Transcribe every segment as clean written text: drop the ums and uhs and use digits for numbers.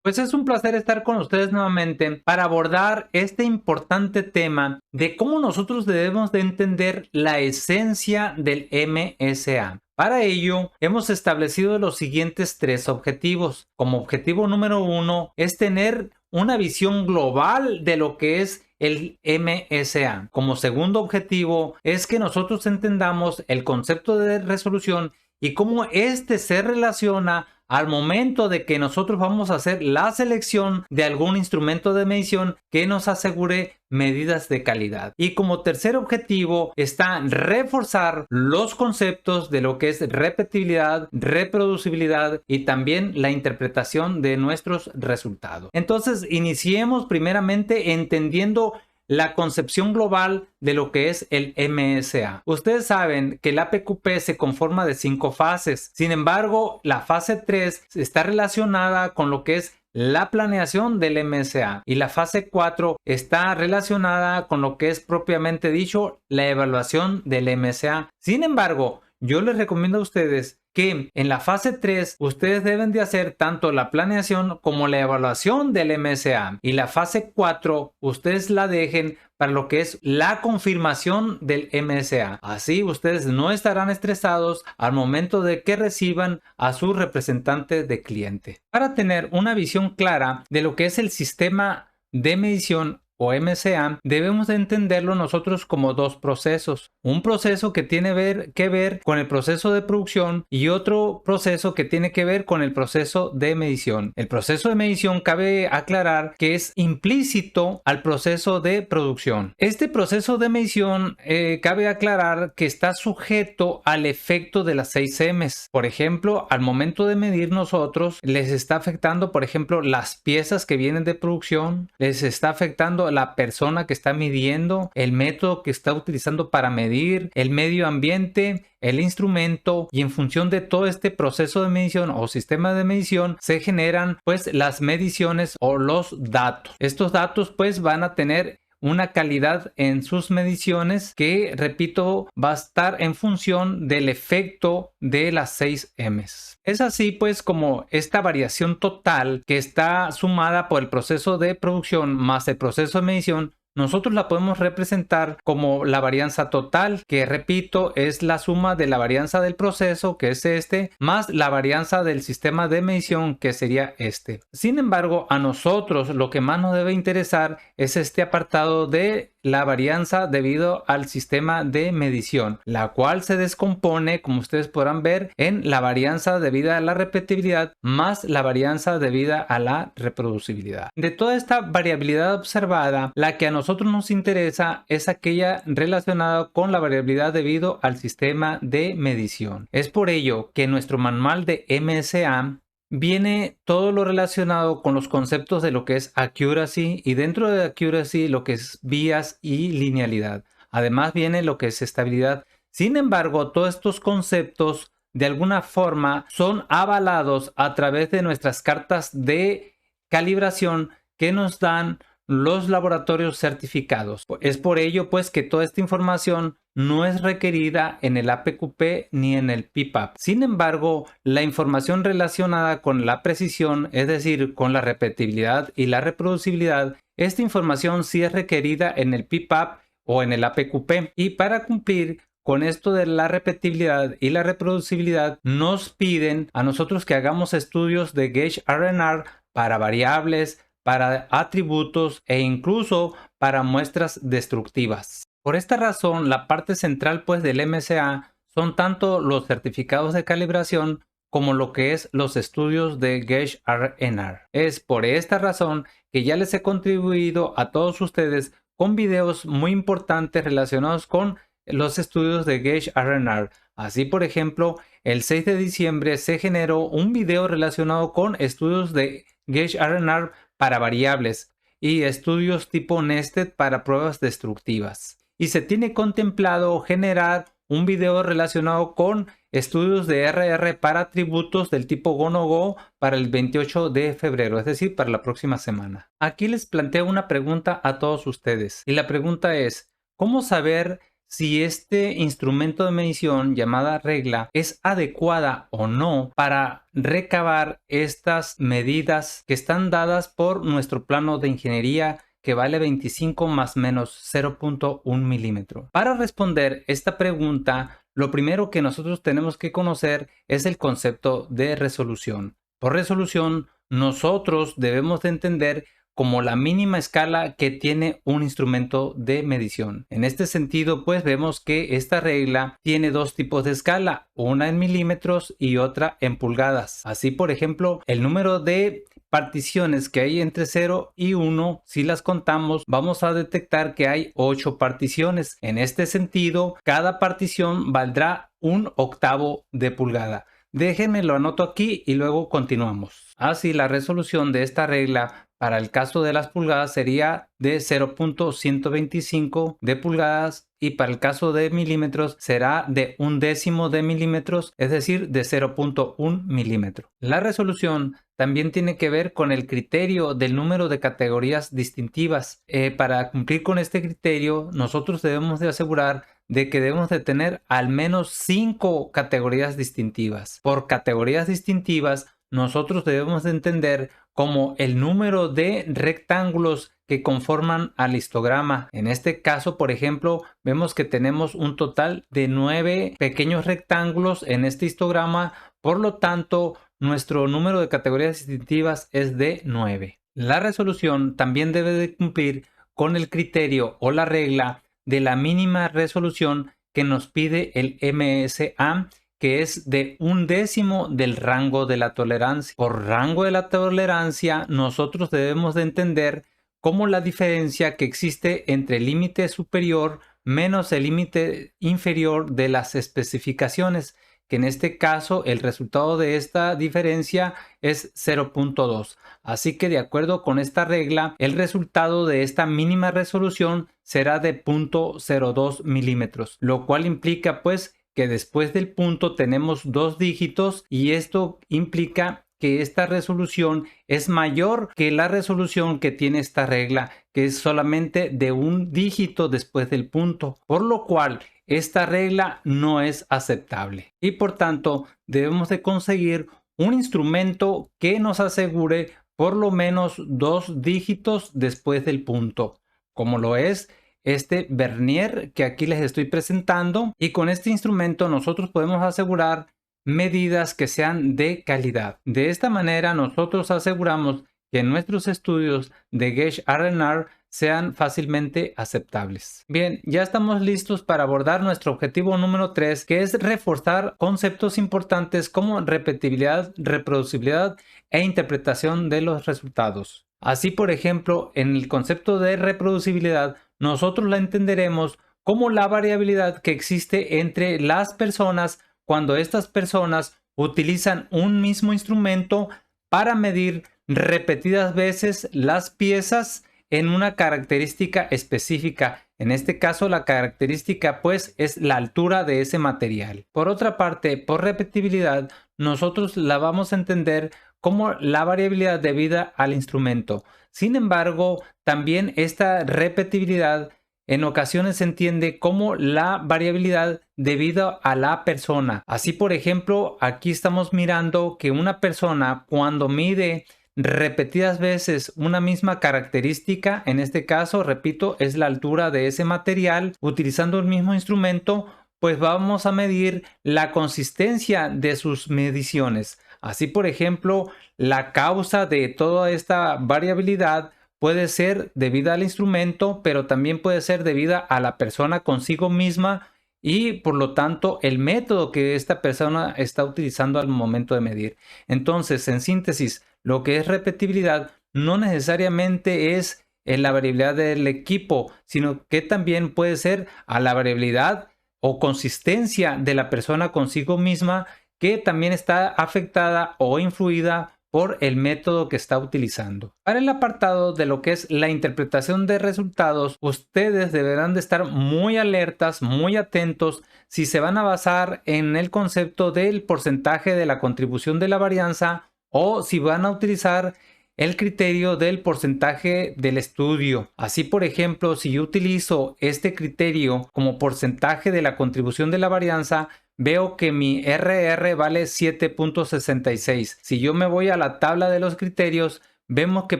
Pues es un placer estar con ustedes nuevamente para abordar este importante tema de cómo nosotros debemos de entender la esencia del MSA. Para ello, hemos establecido los siguientes tres objetivos. Como objetivo número uno es tener una visión global de lo que es el MSA. Como segundo objetivo es que nosotros entendamos el concepto de resolución y cómo este se relaciona al momento de que nosotros vamos a hacer la selección de algún instrumento de medición que nos asegure medidas de calidad. Y como tercer objetivo está reforzar los conceptos de lo que es repetibilidad, reproducibilidad y también la interpretación de nuestros resultados. Entonces, iniciemos primeramente entendiendo la concepción global de lo que es el MSA. Ustedes saben que el APQP se conforma de 5 fases. Sin embargo, la fase 3 está relacionada con lo que es la planeación del MSA y la fase 4 está relacionada con lo que es propiamente dicho la evaluación del MSA. Sin embargo, yo les recomiendo a ustedes que en la fase 3 ustedes deben de hacer tanto la planeación como la evaluación del MSA y la fase 4 ustedes la dejen para lo que es la confirmación del MSA. Así ustedes no estarán estresados al momento de que reciban a su representante de cliente. Para tener una visión clara de lo que es el sistema de medición o MSA, debemos de entenderlo nosotros como dos procesos. Un proceso que tiene que ver con el proceso de producción y otro proceso que tiene que ver con el proceso de medición. El proceso de medición cabe aclarar que es implícito al proceso de producción. Este proceso de medición cabe aclarar que está sujeto al efecto de las 6 M's. Por ejemplo, al momento de medir nosotros, les está afectando, por ejemplo, las piezas que vienen de producción, les está afectando la persona que está midiendo, el método que está utilizando para medir, el medio ambiente, el instrumento, y en función de todo este proceso de medición o sistema de medición se generan pues las mediciones o los datos. Estos datos pues van a tener una calidad en sus mediciones que, repito, va a estar en función del efecto de las 6 M's. Es así pues como esta variación total que está sumada por el proceso de producción más el proceso de medición, nosotros la podemos representar como la varianza total, que repito es la suma de la varianza del proceso, que es este, más la varianza del sistema de medición, que sería este. Sin embargo, a nosotros lo que más nos debe interesar es este apartado de la varianza debido al sistema de medición, la cual se descompone, como ustedes podrán ver, en la varianza debida a la repetibilidad más la varianza debida a la reproducibilidad. De toda esta variabilidad observada, la que a nosotros nos interesa es aquella relacionada con la variabilidad debido al sistema de medición. Es por ello que nuestro manual de MSA viene todo lo relacionado con los conceptos de lo que es accuracy y dentro de accuracy lo que es vías y linealidad. Además viene lo que es estabilidad. Sin embargo, todos estos conceptos de alguna forma son avalados a través de nuestras cartas de calibración que nos dan los laboratorios certificados. Es por ello pues que toda esta información no es requerida en el APQP ni en el PPAP. Sin embargo, la información relacionada con la precisión, es decir, con la repetibilidad y la reproducibilidad, esta información sí es requerida en el PPAP o en el APQP. Y para cumplir con esto de la repetibilidad y la reproducibilidad, nos piden a nosotros que hagamos estudios de gauge R&R para variables, para atributos e incluso para muestras destructivas. Por esta razón, la parte central pues del MSA son tanto los certificados de calibración como lo que es los estudios de gauge R&R. Es por esta razón que ya les he contribuido a todos ustedes con videos muy importantes relacionados con los estudios de gauge R&R. Así, por ejemplo, el 6 de diciembre se generó un video relacionado con estudios de gauge R&R para variables y estudios tipo nested para pruebas destructivas. Y se tiene contemplado generar un video relacionado con estudios de RR para atributos del tipo go-no-go para el 28 de febrero, es decir, para la próxima semana. Aquí les planteo una pregunta a todos ustedes y la pregunta es, ¿cómo saber si este instrumento de medición llamada regla es adecuada o no para recabar estas medidas que están dadas por nuestro plano de ingeniería, que vale 25 más menos 0.1 milímetro. Para responder esta pregunta, lo primero que nosotros tenemos que conocer es el concepto de resolución. Por resolución, nosotros debemos de entender como la mínima escala que tiene un instrumento de medición. En este sentido, pues vemos que esta regla tiene dos tipos de escala, una en milímetros y otra en pulgadas. Así, por ejemplo, el número de particiones que hay entre 0 y 1, si las contamos, vamos a detectar que hay 8 particiones. En este sentido, cada partición valdrá un octavo de pulgada. Déjenme lo anoto aquí y luego continuamos. Así, la resolución de esta regla para el caso de las pulgadas sería de 0.125 de pulgadas y para el caso de milímetros será de 1/10 de milímetros, es decir, de 0.1 milímetro. La resolución también tiene que ver con el criterio del número de categorías distintivas. Para cumplir con este criterio, nosotros debemos de asegurar de que debemos de tener al menos 5 categorías distintivas. Por categorías distintivas, nosotros debemos de entender como el número de rectángulos que conforman al histograma. En este caso, por ejemplo, vemos que tenemos un total de 9 pequeños rectángulos en este histograma, por lo tanto, nuestro número de categorías distintivas es de 9. La resolución también debe de cumplir con el criterio o la regla de la mínima resolución que nos pide el MSA, que es de 1/10 del rango de la tolerancia. Por rango de la tolerancia, nosotros debemos de entender como la diferencia que existe entre el límite superior menos el límite inferior de las especificaciones, que en este caso el resultado de esta diferencia es 0.2. Así que de acuerdo con esta regla, el resultado de esta mínima resolución será de 0.02 milímetros, lo cual implica pues que después del punto tenemos 2 dígitos y esto implica que esta resolución es mayor que la resolución que tiene esta regla, que es solamente de 1 dígito después del punto, por lo cual esta regla no es aceptable y por tanto debemos de conseguir un instrumento que nos asegure por lo menos 2 dígitos después del punto, como lo es este vernier que aquí les estoy presentando, y con este instrumento nosotros podemos asegurar medidas que sean de calidad. De esta manera nosotros aseguramos que nuestros estudios de Gauge R&R sean fácilmente aceptables. Bien, ya estamos listos para abordar nuestro objetivo número 3, que es reforzar conceptos importantes como repetibilidad, reproducibilidad e interpretación de los resultados. Así, por ejemplo, en el concepto de reproducibilidad, nosotros la entenderemos como la variabilidad que existe entre las personas cuando estas personas utilizan un mismo instrumento para medir repetidas veces las piezas en una característica específica. En este caso, la característica pues es la altura de ese material. Por otra parte, por repetibilidad, nosotros la vamos a entender como la variabilidad debida al instrumento. Sin embargo, también esta repetibilidad en ocasiones se entiende como la variabilidad debido a la persona. Así, por ejemplo, aquí estamos mirando que una persona cuando mide repetidas veces una misma característica, en este caso, repito, es la altura de ese material, utilizando el mismo instrumento, pues vamos a medir la consistencia de sus mediciones. Así, por ejemplo, la causa de toda esta variabilidad puede ser debida al instrumento, pero también puede ser debida a la persona consigo misma y por lo tanto el método que esta persona está utilizando al momento de medir. Entonces, en síntesis, lo que es repetibilidad no necesariamente es la variabilidad del equipo, sino que también puede ser a la variabilidad o consistencia de la persona consigo misma, que también está afectada o influida por el método que está utilizando. Para el apartado de lo que es la interpretación de resultados, ustedes deberán de estar muy alertas, muy atentos si se van a basar en el concepto del porcentaje de la contribución de la varianza o si van a utilizar el criterio del porcentaje del estudio. Así, por ejemplo, si yo utilizo este criterio como porcentaje de la contribución de la varianza, veo que mi RR vale 7.66. Si yo me voy a la tabla de los criterios, vemos que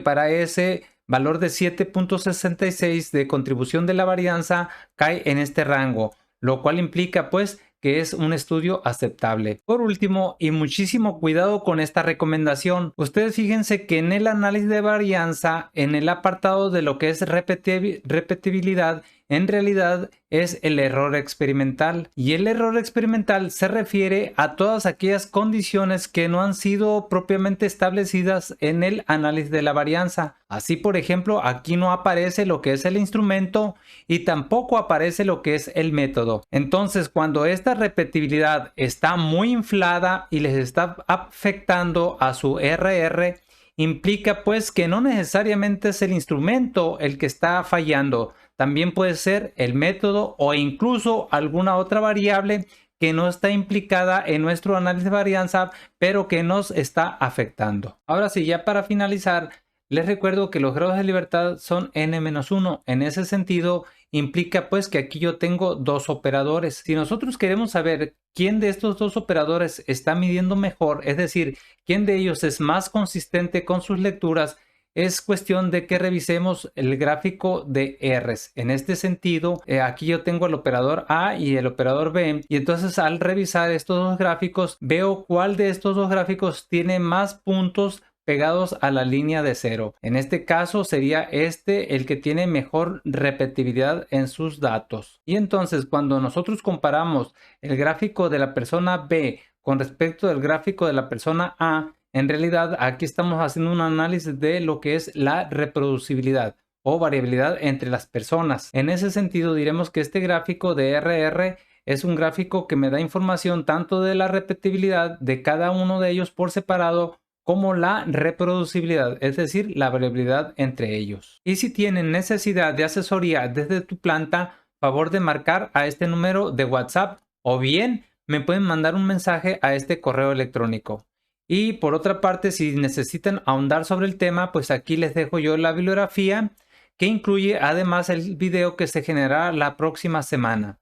para ese valor de 7.66 de contribución de la varianza cae en este rango, lo cual implica pues que es un estudio aceptable. Por último, y muchísimo cuidado con esta recomendación, ustedes fíjense que en el análisis de varianza, en el apartado de lo que es repetibilidad, en realidad es el error experimental, y el error experimental se refiere a todas aquellas condiciones que no han sido propiamente establecidas en el análisis de la varianza. Así, por ejemplo, aquí no aparece lo que es el instrumento y tampoco aparece lo que es el método. Entonces, cuando esta repetibilidad está muy inflada y les está afectando a su RR, implica pues que no necesariamente es el instrumento el que está fallando, también puede ser el método o incluso alguna otra variable que no está implicada en nuestro análisis de varianza, pero que nos está afectando. Ahora sí, ya para finalizar, les recuerdo que los grados de libertad son n-1. En ese sentido, implica pues que aquí yo tengo dos operadores. Si nosotros queremos saber quién de estos dos operadores está midiendo mejor, es decir, quién de ellos es más consistente con sus lecturas, es cuestión de que revisemos el gráfico de R's. En este sentido, aquí yo tengo el operador A y el operador B, y entonces al revisar estos dos gráficos, veo cuál de estos dos gráficos tiene más puntos pegados a la línea de 0. En este caso sería este el que tiene mejor repetibilidad en sus datos. Y entonces cuando nosotros comparamos el gráfico de la persona B con respecto al gráfico de la persona A, en realidad aquí estamos haciendo un análisis de lo que es la reproducibilidad o variabilidad entre las personas. En ese sentido diremos que este gráfico de RR es un gráfico que me da información tanto de la repetibilidad de cada uno de ellos por separado como la reproducibilidad, es decir, la variabilidad entre ellos. Y si tienen necesidad de asesoría desde tu planta, favor de marcar a este número de WhatsApp o bien me pueden mandar un mensaje a este correo electrónico. Y por otra parte, si necesitan ahondar sobre el tema, pues aquí les dejo yo la bibliografía que incluye además el video que se generará la próxima semana.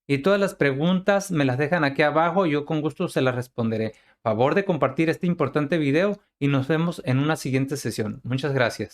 Y todas las preguntas me las dejan aquí abajo y yo con gusto se las responderé. Favor de compartir este importante video y nos vemos en una siguiente sesión. Muchas gracias.